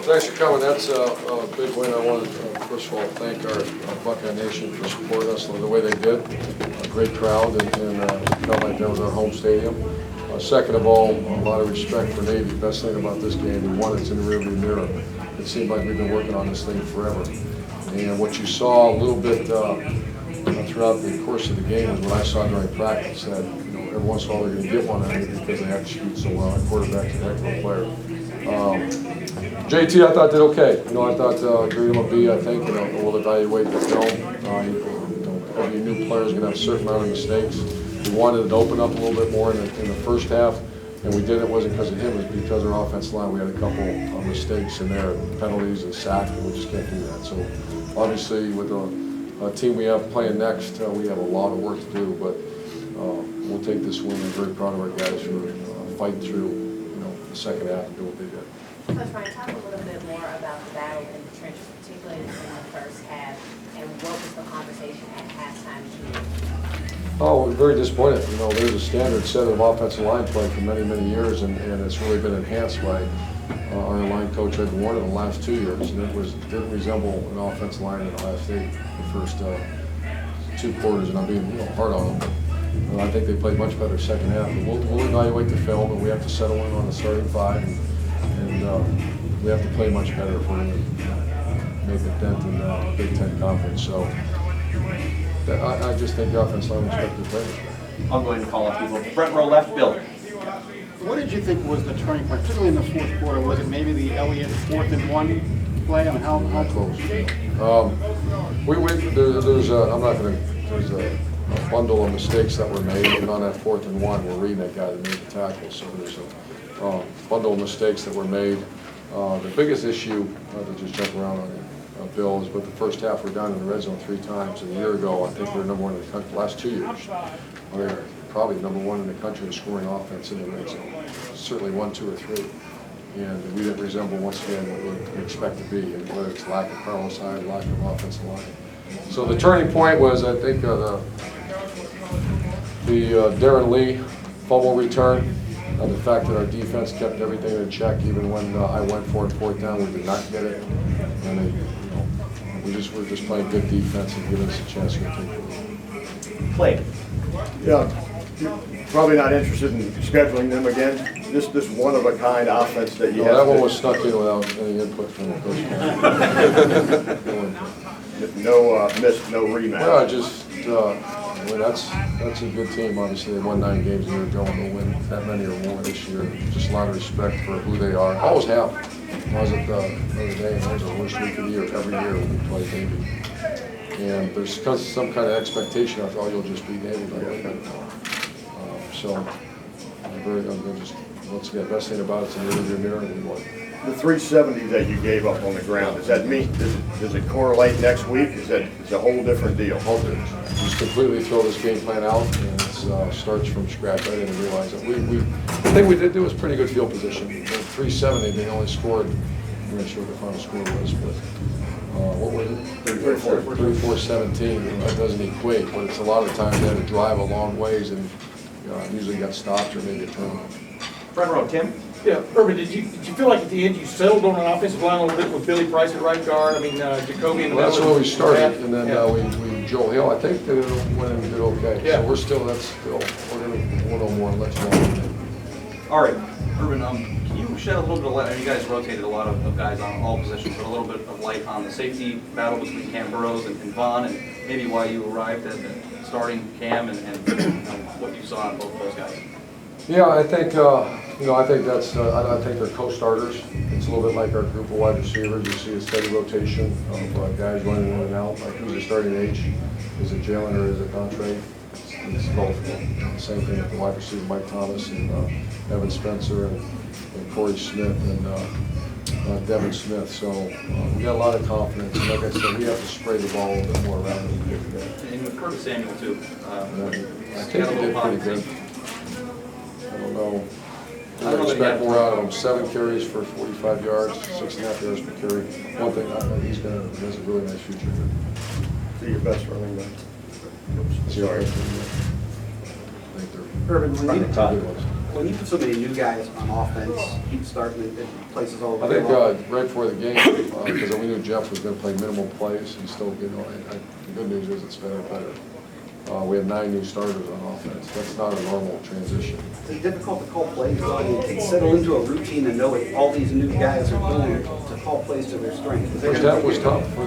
Thanks for coming. That's a big win. I want to, first of all, thank our Buckeye Nation for supporting us the way they did. A great crowd, and felt like that was our home stadium. Second of all, a lot of respect for Navy. Best thing about this game, we won. It's in the rearview mirror. It seemed like we've been working on this thing forever. And what you saw a little bit throughout the course of the game is what I saw during practice. That every once in a while they're going to get one out of it because they execute so well. Our quarterback's a heck of a player. JT, I thought did okay. I thought gave him a B. I think we'll evaluate the film. Every new player is going to have a certain amount of mistakes. We wanted it to open up a little bit more in the first half, and we did. It wasn't because of him; it was because of our offensive line. We had a couple of mistakes in there, penalties and sack, and we just can't do that. So, obviously, with the team we have playing next, we have a lot of work to do. But we'll take this win. I'm very proud of our guys for fighting through, the second half and do what they did. Coach Ryan, talk a little bit more about the battle in the trenches, particularly in the first half, and what was the conversation at halftime? Oh, we're very disappointed. There's a standard set of offensive line play for many, many years, and it's really been enhanced by our line coach Ed Warren in the last 2 years, and it didn't resemble an offensive line in the last the first 2 quarters, and I'm being hard on them. I think they played much better second half. We'll evaluate the film, and we have to settle in on the starting 5, and we have to play much better if we're going to make a dent in the Big Ten Conference. So I just think the offensive line was expected to play. I'll go ahead and call up people. Front row left, Bill. What did you think was the turning point, particularly in the fourth quarter? Was it maybe the Elliott 4th and 1 play? I mean, how close? There's a bundle of mistakes that were made, and on that 4th and 1, we're reading that guy that made the tackle. So there's a bundle of mistakes that were made. The biggest issue, to just jump around on it, Bill, is with the first half we're down in the red zone 3 times. And a year ago, I think we were number 1 in the country. The last 2 years, we're probably number 1 in the country in scoring offense in the red zone. Certainly 1, 2, or 3. And we didn't resemble, once again, what we expect to be, and whether it's lack of Carlos Hyde, lack of offensive line. So the turning point was, I think, the Darren Lee fumble return. The fact that our defense kept everything in check, even when I went for it 4th down, we did not get it. And we're just playing good defense and giving us a chance to take it. Play. Yeah, probably not interested in scheduling them again. This one-of-a-kind offense that you have. That one was snuck in without any input from the coach. No missed, no rematch. Well, that's a good team. Obviously, they won 9 games a year ago, and they'll win that many or more this year. Just a lot of respect for who they are. Always have. I was at the other day, and it was the worst week of the year every year when we play Navy. And there's some kind of expectation. I thought you'll just beat Navy by later. So I'm just, once again, the best thing about it's in the rearview mirror, and we won. The 370 that you gave up on the ground, does that mean, does it correlate next week? It's a whole different deal. Whole different. Just completely throw this game plan out, and it starts from scratch. I didn't realize that. The thing we did do was pretty good field position. In 370, they only scored, I'm not sure what the final score was, but what was it? 34-17. That doesn't equate, but it's a lot of times they had to drive a long ways and usually got stopped or maybe a turnover. Front row, Tim. Yeah, Urban, did you feel like at the end you settled on an offensive line a little bit with Billy Price at right guard? I mean, Jacoby and that's where we started, and then we Joel Hill. I think they went and did okay. Yeah. So we're going to more and let you know. All right, Urban, can you shed a little bit of light? You guys rotated a lot of guys on all positions, but a little bit of light on the safety battle between Cam Burrows and Vaughn, and maybe why you arrived at starting Cam and what you saw on both those guys. Yeah, I think I think they're co-starters. It's a little bit like our group of wide receivers. You see a steady rotation of guys running in and out. Like who's the starting H? Is it Jalen or is it Dontre? It's both. Same thing with the wide receiver Mike Thomas and Evan Spencer and Corey Smith and Devin Smith. So we got a lot of confidence. And like I said, we have to spray the ball a little bit more around than we did today. And with Curtis Samuel too. I think he did pretty good. I don't know. I expect more out of him. 7 carries for 45 yards, 6.5 yards per carry. One thing, he has a really nice future. See your best running back. Sorry. Urban, When you put so many new guys on offense, keep starting in places all I over. think right before the game, because we knew Jeff was going to play minimal plays, he still, the good news is it's better and better. We have 9 new starters on offense. That's not a normal transition. It's difficult to call plays, though. I mean, to settle into a routine and know what all these new guys are doing to call plays to their strength. First half was tough. We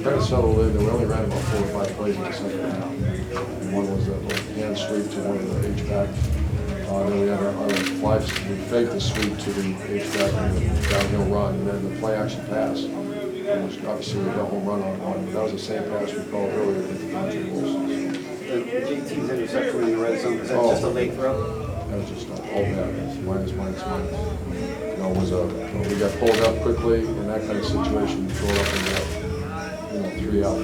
kind of settled in, and we only ran about 4 or 5 plays in the second half. And one was that little hand sweep to one of the H-back. Then we had our fly, we faked the sweep to the H-back and the downhill run, and then the play action pass. Which obviously we got a home run on. That was the same pass we called earlier with Andre Wilson. The JT's interception in the red zone, is that just a late throw? That was just all bad. Minus. You know, it was we got pulled up quickly in that kind of situation, throw it up and 3 out.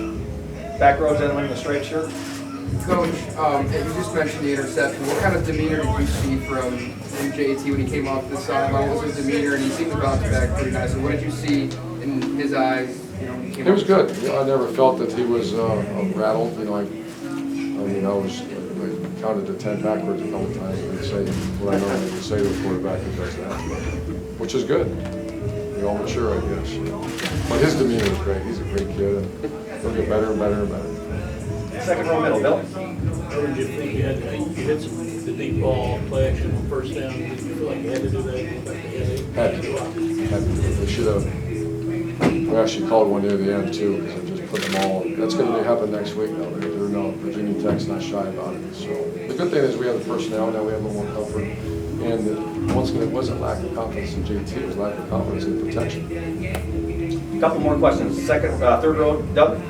Back row gentleman in the striped shirt. Coach, you just mentioned the interception. What kind of demeanor did you see from JT when he came off the sideline? What was his demeanor? And he seemed to bounce back pretty nicely. What did you see in his eyes? When he came It was off good. I never felt that he was rattled. I counted to 10 backwards a couple times and they'd say what I normally would say to a quarterback who does that, which is good. You're all mature, I guess. But his demeanor was great. He's a great kid, and he'll get better and better and better. Second row middle, Bill. Or did you think you hit the deep ball play action on first down? Did you feel like you had to do that? Had to. They should have. We actually called one near the end too, because I just put them all. That's going to happen next week now. Virginia Tech's not shy about it. So the good thing is we have the personnel now. We have a little more comfort. And once again, it wasn't lack of confidence in JT. It was lack of confidence in protection. Couple more questions. Third row, Doug.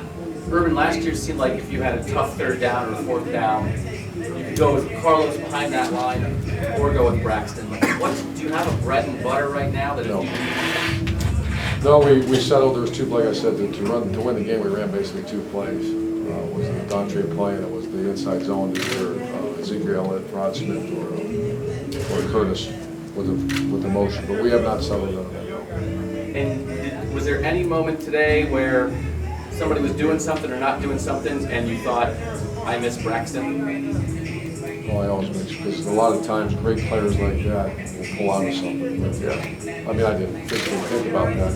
Urban, last year seemed like if you had a tough third down or fourth down, you could go with Carlos behind that line or go with Braxton. Do you have a bread and butter right now that No, we settled. There was 2, like I said, to win the game. We ran basically 2 plays. It was the Dontre play, and it was the inside zone either Ezekiel Elliott, Rod Smith, or Curtis with the motion. But we have not settled on that. And was there any moment today where somebody was doing something or not doing something, and you thought, I miss Braxton? Well, I always miss, because a lot of times great players like that will pull out of something. But yeah, I mean, I didn't think about that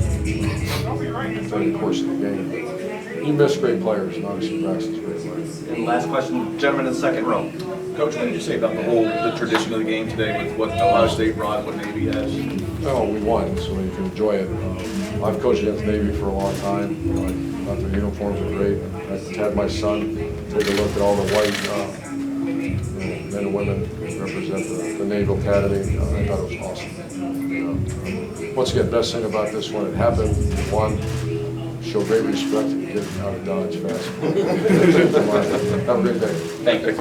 during the course of the game. You miss great players, and obviously Braxton's a great player. And last question, gentleman in the second row. Coach, what did you say about the tradition of the game today with what Ohio State brought, what Navy has? Oh, we won, so you can enjoy it. I've coached against Navy for a long time. I thought their uniforms are great. I had my son take a look at all the white men and women who represent the Naval Academy. I thought it was awesome. Once again, best thing about this one, it happened, won, show great respect, and get out of Dodge fast. Have a great day. Thank you.